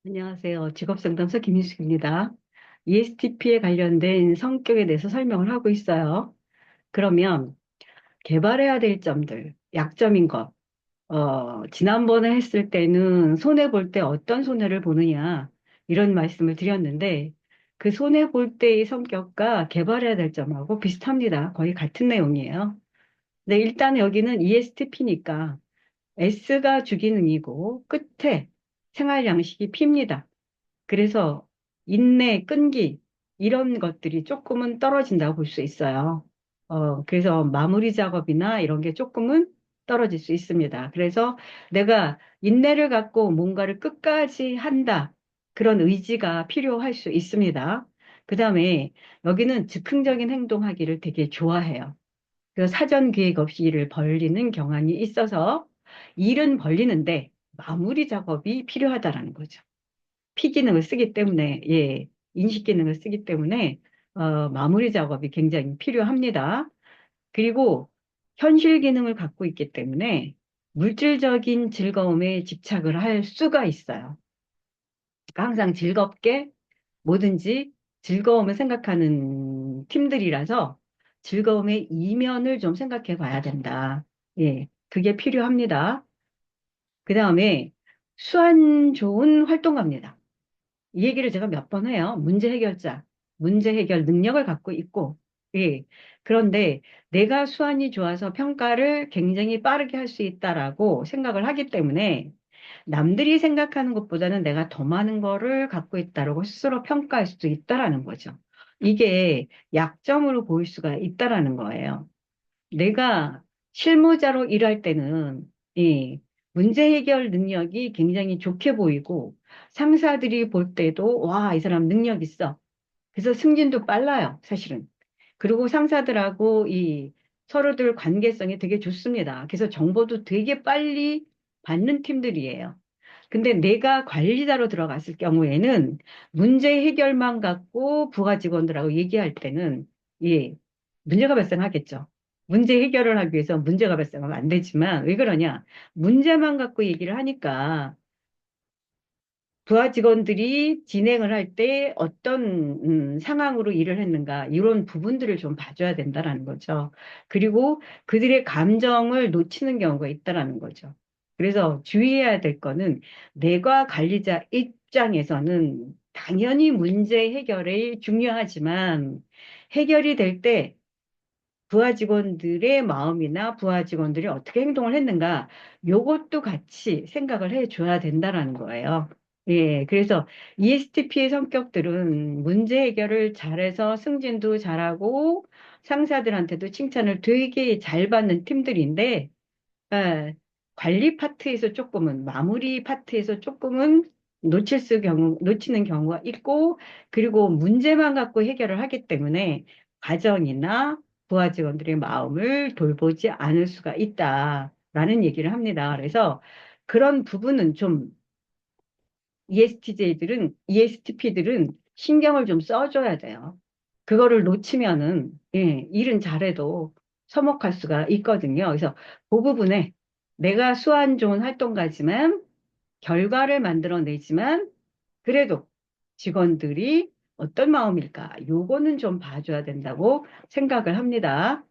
안녕하세요. 직업상담사 김인숙입니다. ESTP에 관련된 성격에 대해서 설명을 하고 있어요. 그러면 개발해야 될 점들, 약점인 것. 지난번에 했을 때는 손해 볼 때 어떤 손해를 보느냐, 이런 말씀을 드렸는데, 그 손해 볼 때의 성격과 개발해야 될 점하고 비슷합니다. 거의 같은 내용이에요. 네, 일단 여기는 ESTP니까 S가 주기능이고, 끝에 생활 양식이 P입니다. 그래서 인내, 끈기 이런 것들이 조금은 떨어진다고 볼 수 있어요. 그래서 마무리 작업이나 이런 게 조금은 떨어질 수 있습니다. 그래서 내가 인내를 갖고 뭔가를 끝까지 한다. 그런 의지가 필요할 수 있습니다. 그 다음에 여기는 즉흥적인 행동하기를 되게 좋아해요. 그래서 사전 계획 없이 일을 벌리는 경향이 있어서 일은 벌리는데 마무리 작업이 필요하다라는 거죠. 피 기능을 쓰기 때문에, 예, 인식 기능을 쓰기 때문에, 마무리 작업이 굉장히 필요합니다. 그리고 현실 기능을 갖고 있기 때문에 물질적인 즐거움에 집착을 할 수가 있어요. 그러니까 항상 즐겁게 뭐든지 즐거움을 생각하는 팀들이라서 즐거움의 이면을 좀 생각해 봐야 된다. 예, 그게 필요합니다. 그 다음에 수완 좋은 활동가입니다. 이 얘기를 제가 몇 번 해요. 문제 해결자, 문제 해결 능력을 갖고 있고, 예. 그런데 내가 수완이 좋아서 평가를 굉장히 빠르게 할 수 있다라고 생각을 하기 때문에 남들이 생각하는 것보다는 내가 더 많은 거를 갖고 있다라고 스스로 평가할 수도 있다라는 거죠. 이게 약점으로 보일 수가 있다라는 거예요. 내가 실무자로 일할 때는 이 문제 해결 능력이 굉장히 좋게 보이고 상사들이 볼 때도 와, 이 사람 능력 있어. 그래서 승진도 빨라요, 사실은. 그리고 상사들하고 이 서로들 관계성이 되게 좋습니다. 그래서 정보도 되게 빨리 받는 팀들이에요. 근데 내가 관리자로 들어갔을 경우에는 문제 해결만 갖고 부하 직원들하고 얘기할 때는 예, 문제가 발생하겠죠. 문제 해결을 하기 위해서 문제가 발생하면 안 되지만 왜 그러냐? 문제만 갖고 얘기를 하니까 부하 직원들이 진행을 할 때 어떤 상황으로 일을 했는가 이런 부분들을 좀 봐줘야 된다라는 거죠. 그리고 그들의 감정을 놓치는 경우가 있다라는 거죠. 그래서 주의해야 될 거는 내가 관리자 입장에서는 당연히 문제 해결이 중요하지만 해결이 될 때 부하 직원들의 마음이나 부하 직원들이 어떻게 행동을 했는가, 요것도 같이 생각을 해줘야 된다라는 거예요. 예, 그래서 ESTP의 성격들은 문제 해결을 잘해서 승진도 잘하고 상사들한테도 칭찬을 되게 잘 받는 팀들인데, 아, 관리 파트에서 조금은, 마무리 파트에서 조금은 놓치는 경우가 있고, 그리고 문제만 갖고 해결을 하기 때문에 가정이나 부하 직원들의 마음을 돌보지 않을 수가 있다라는 얘기를 합니다. 그래서 그런 부분은 좀 ESTP들은 신경을 좀 써줘야 돼요. 그거를 놓치면은, 예, 일은 잘해도 서먹할 수가 있거든요. 그래서 그 부분에 내가 수완 좋은 활동가지만 결과를 만들어내지만 그래도 직원들이 어떤 마음일까? 요거는 좀 봐줘야 된다고 생각을 합니다.